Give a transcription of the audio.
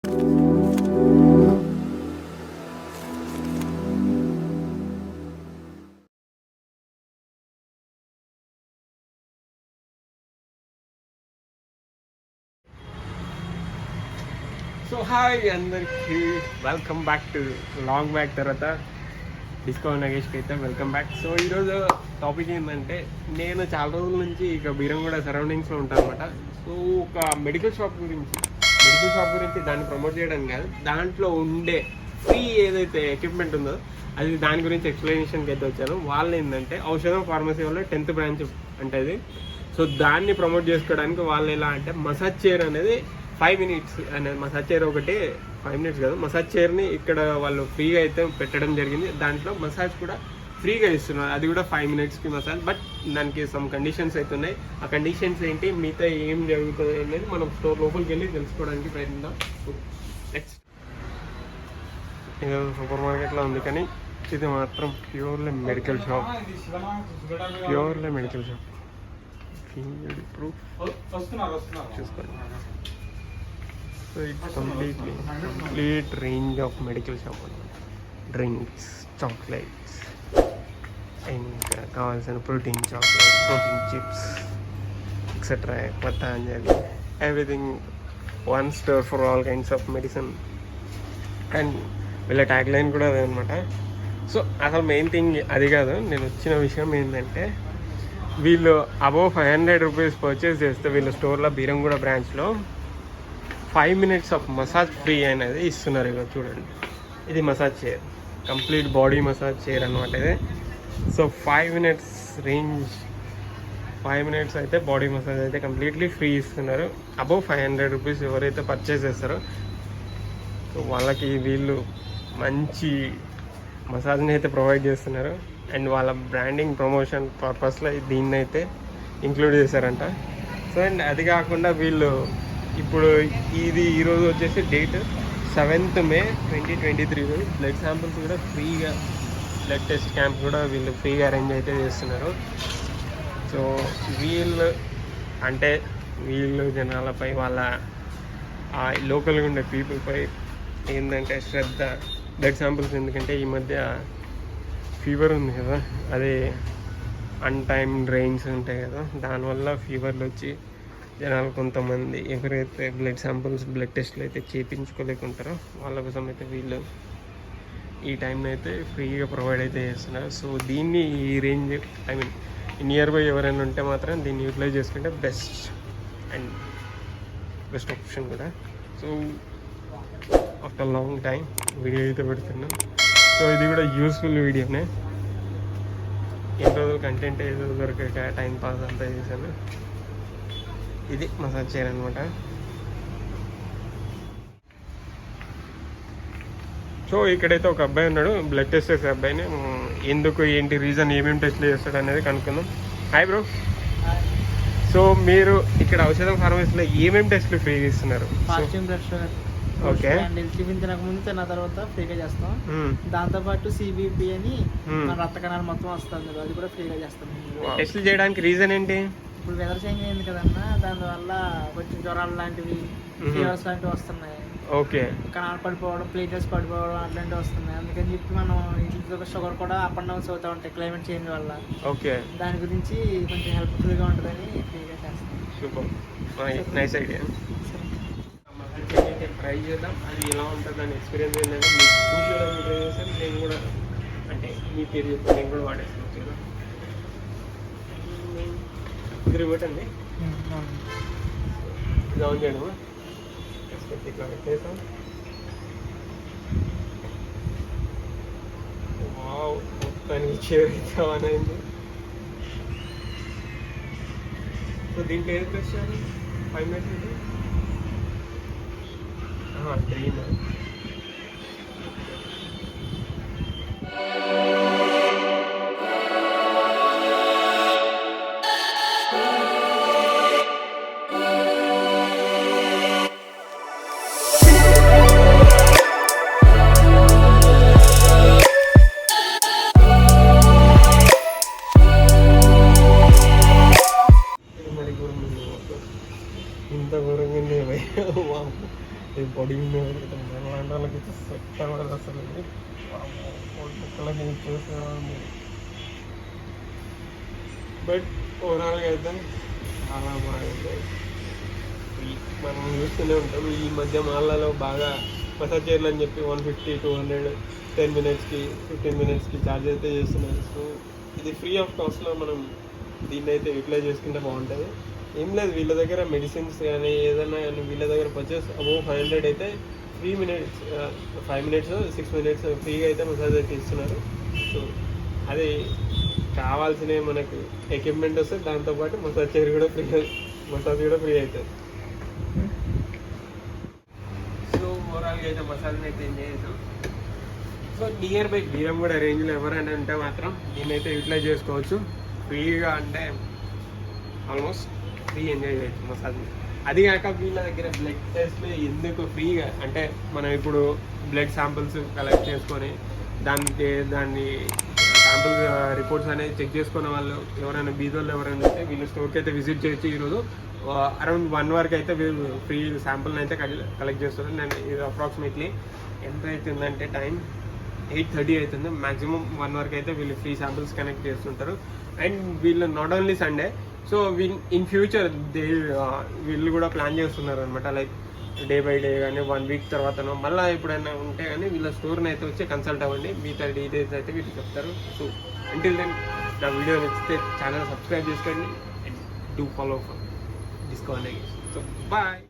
So hi అందరికి welcome back to long back తర్వాత disco నగేష్కి అయితే వెల్కమ్ బ్యాక్. సో ఈరోజు టాపిక్ ఏంటంటే, నేను చాలా రోజుల నుంచి ఇక బీరంగూడ సరౌండింగ్స్లో ఉంటాను అనమాట. సో ఒక మెడికల్ షాప్ గురించి దాన్ని ప్రమోట్ చేయడం కాదు, దాంట్లో ఉండే ఫ్రీ ఏదైతే ఎక్విప్మెంట్ ఉందో అది దాని గురించి ఎక్స్ప్లెనేషన్కి అయితే వచ్చాను. వాళ్ళు ఏంటంటే ఔషధం ఫార్మసీ వాళ్ళు 10th బ్రాంచ్ అంటే అది. సో దాన్ని ప్రమోట్ చేసుకోవడానికి వాళ్ళు ఎలా అంటే, మసాజ్ చైర్ అనేది 5 minutes అనేది మసాజ్ చైర్ ఒకటి 5 minutes కాదు, మసాజ్ చైర్ని ఇక్కడ వాళ్ళు ఫ్రీగా అయితే పెట్టడం జరిగింది. దాంట్లో మసాజ్ కూడా ఫ్రీగా ఇస్తున్నారు, అది కూడా 5 minutesకి మసాజ్. బట్ దానికి సమ్ కండిషన్స్ అయితే ఉన్నాయి. ఆ కండిషన్స్ ఏంటి, మిగతా ఏం జరుగుతుంది అనేది మనం స్టోర్ లోపలికి వెళ్ళి తెలుసుకోవడానికి ప్రయత్నిద్దాం. నెక్స్ట్ ఇది సూపర్ మార్కెట్లో ఉంది, కానీ ఇది మాత్రం ప్యూర్లీ మెడికల్ షాప్. చూసుకోండి. So it's complete range of medical shop అన్నమాట. డ్రింక్స్, చాక్లెట్స్, ఇంకా కావాల్సిన protein chocolate, protein chips etcetera, Patanjali, everything one store for all kinds of medicine. And వీళ్ళ ట్యాగ్ లైన్ కూడా అదే అనమాట. సో అసలు మెయిన్ థింగ్ అది కాదు, నేను వచ్చిన విషయం ఏంటంటే, వీళ్ళు అబౌవ్ 500 rupees పర్చేస్ చేస్తే వీళ్ళ స్టోర్లో బీరంగూడ బ్రాంచ్లో 5 minutes ఆఫ్ మసాజ్ ఫ్రీ అనేది ఇస్తున్నారు. ఇక చూడండి, ఇది massage chair, complete body massage chair అనమాట ఇది. సో 5 minutes రేంజ్, 5 minutes అయితే బాడీ మసాజ్ అయితే కంప్లీట్లీ ఫ్రీ ఇస్తున్నారు. అబౌవ్ 500 rupees ఎవరైతే పర్చేస్ చేస్తారో సో వాళ్ళకి వీళ్ళు మంచి మసాజ్ని అయితే ప్రొవైడ్ చేస్తున్నారు. అండ్ వాళ్ళ బ్రాండింగ్ ప్రమోషన్ పర్పస్లో దీన్ని అయితే ఇంక్లూడ్ చేశారంట. సో అండ్ అది కాకుండా వీళ్ళు ఇప్పుడు ఈరోజు వచ్చేసి date 7th May 2023. Blood samples కూడా ఫ్రీగా, బ్లడ్ టెస్ట్ క్యాంప్ కూడా వీళ్ళు ఫ్రీగా అరేంజ్ అయితే చేస్తున్నారు. సో వీళ్ళు జనాలపై, వాళ్ళ లోకల్గా ఉండే పీపుల్పై ఏంటంటే శ్రద్ధ. బ్లడ్ శాంపిల్స్ ఎందుకంటే ఈ మధ్య ఫీవర్ ఉంది కదా, అదే అన్టైమ్ డ్రైన్స్ ఉంటాయి కదా, దానివల్ల ఫీవర్లు వచ్చి జనాలు కొంతమంది ఎవరైతే బ్లడ్ శాంపిల్స్, బ్లడ్ టెస్ట్లు అయితే చేయించుకోలేకుంటారో వాళ్ళ కోసం అయితే వీళ్ళు ఈ టైంలో అయితే ఫ్రీగా ప్రొవైడ్ అయితే చేస్తున్నారు. సో దీన్ని ఈ రేంజ్, నియర్ బై ఎవరైనా ఉంటే మాత్రం దీన్ని యూటిలైజ్ చేసుకుంటే బెస్ట్ ఆప్షన్ కూడా. So after long time video అయితే పెడుతున్నాం. సో ఇది కూడా యూస్ఫుల్ వీడియోనే. ఎన్ని రోజులు కంటెంట్ ఏదో దొరకక టైం పాస్ అంతా చేశాను. ఇది మసాజ్ చైర్ అనమాట. సో ఇక్కడైతే ఒక అబ్బాయి ఉన్నాడు, బ్లడ్ టెస్ట్ చేసే అబ్బాయిని. ఎందుకు, ఏంటి రీజన్, ఏమేమి టెస్ట్లు చేస్తాడు అనేది కనుక్కుందాం. Hi bro. సో మీరు ఇక్కడ ఔషధం ఫార్మసీలో ఏమేమి టెస్ట్లు ఫ్రీగా ఇస్తున్నారు? ఓకే, తినక ముందు తిన్న తర్వాత ఫ్రీగా చేస్తాం. దాంతోపాటు సిబిపి అని రక్త కణాలు మొత్తం వస్తుంది, అది కూడా ఫ్రీగా చేస్తాం. టెస్ట్లు చేయడానికి రీజన్ ఏంటి? ఇప్పుడు వెదర్ చేంజ్ అయింది కదన్నా, దానివల్ల కొంచెం జ్వరాలు లాంటివి, ఫీవర్స్ లాంటివి వస్తున్నాయి. ఓకే, కణాలు పడిపోవడం, ప్లేటెస్ పడిపోవడం అట్లాంటివి వస్తున్నాయి. అందుకని చెప్పి మనం ఇంట్లో షుగర్ కూడా అప్ అండ్ డౌన్స్ అవుతూ ఉంటాయి క్లైమేట్ చేంజ్ వల్ల. ఓకే, దాని గురించి కొంచెం హెల్ప్ఫుల్గా ఉంటుందని ఫ్రీగా చేస్తాం. Super, nice idea. అయితే ట్రై చేద్దాం, అది ఎలా ఉంటుంది అని ఎక్స్పీరియన్స్ ఏంటంటే మీకు చూపించడానికి ట్రై చేస్తాను. నేను కూడా అంటే మీ పేరు చెప్తే నేను కూడా వాడేస్తాను. ఓకేనా, ఇది రిమోట్ అండి, డౌన్ చేయడమా, ఇట్లా పెట్టేసాం. వావ్, మొత్తానికి చేరైతే ఆన్ అయింది. సో దీంట్లో ఏది ప్రెస్ చేయాలి? 5 minutes డ్రీమ్. ఇంత ఘోరంగా బాడీ వాళ్ళకి సెట్ అవ్వదు అసలు. ముక్కలకి చూసేవాళ్ళు. బట్ ఓవరాల్గా అయితే చాలా బాగుంది. మనం చూస్తూనే ఉంటాం ఈ మధ్య మాల్లలో బాగా మసాజ్ చైర్లు అని చెప్పి 150, 200, 10 minutesకి 15 minutesకి ఛార్జ్ అయితే చేస్తున్నారు. సో ఇది ఫ్రీ ఆఫ్ కాస్ట్లో మనం దీన్ని అయితే యూటిలైజ్ చేసుకుంటే బాగుంటుంది. ఏం లేదు, వీళ్ళ దగ్గర మెడిసిన్స్ కానీ ఏదైనా కానీ వీళ్ళ దగ్గర పర్చేస్ అబౌవ్ 500 అయితే 3 minutes 5 minutes 6 minutes ఫ్రీగా అయితే మసాజ్ అయితే ఇస్తున్నారు. సో అది కావాల్సిన మనకు ఎక్విప్మెంట్ వస్తే దాంతోపాటు మసాజ్ చైర్ కూడా ఫ్రీ అవుతుంది. సో ఓవరాల్గా అయితే మసాజ్ని అయితే ఎంజాయ్ చేసాం. సో నియర్ బై బీరంగూడ రేంజ్లో ఎవరైనా ఉంటే మాత్రం దీన్నైతే యూటిలైజ్ చేసుకోవచ్చు. ఫ్రీగా అంటే ఆల్మోస్ట్ ఫ్రీ ఎంజాయ్ చేయొచ్చు మసాజ్ని. అది కాక వీళ్ళ దగ్గర బ్లడ్ టెస్ట్ ఎందుకు ఫ్రీగా అంటే మనం ఇప్పుడు బ్లడ్ శాంపిల్స్ కలెక్ట్ చేసుకొని దాన్ని శాంపుల్ రిపోర్ట్స్ అనేది చెక్ చేసుకున్న వాళ్ళు ఎవరైనా బీదోళ్ళు ఎవరైనా ఉంటే వీళ్ళు స్టోర్కి అయితే విజిట్ చేయొచ్చు. ఈరోజు అరౌండ్ 1 వరకు అయితే వీళ్ళు ఫ్రీ శాంపుల్ని అయితే కలెక్ట్ చేస్తారు. నేను ఇది అప్రాక్సిమేట్లీ ఎంత అవుతుందంటే టైం 8:30 అవుతుంది. మ్యాక్సిమం 1 వరకు అయితే వీళ్ళు ఫ్రీ శాంపుల్స్ కనెక్ట్ చేస్తుంటారు. అండ్ వీళ్ళు not only Sunday, so in future వీళ్ళు కూడా ప్లాన్ చేస్తున్నారు అనమాట. లైక్ డే బై డే కానీ 1 వీక్ తర్వాతనో మళ్ళీ ఎప్పుడైనా ఉంటే కానీ వీళ్ళ స్టోర్ని అయితే వచ్చి కన్సల్ట్ అవ్వండి. మిగతా డీటెయిల్స్ అయితే వీళ్ళు చెప్తారు. సో అంటిల్ దెన్ నా వీడియో నచ్చితే ఛానల్ సబ్స్క్రైబ్ చేసుకోండి and do follow for discount. So bye.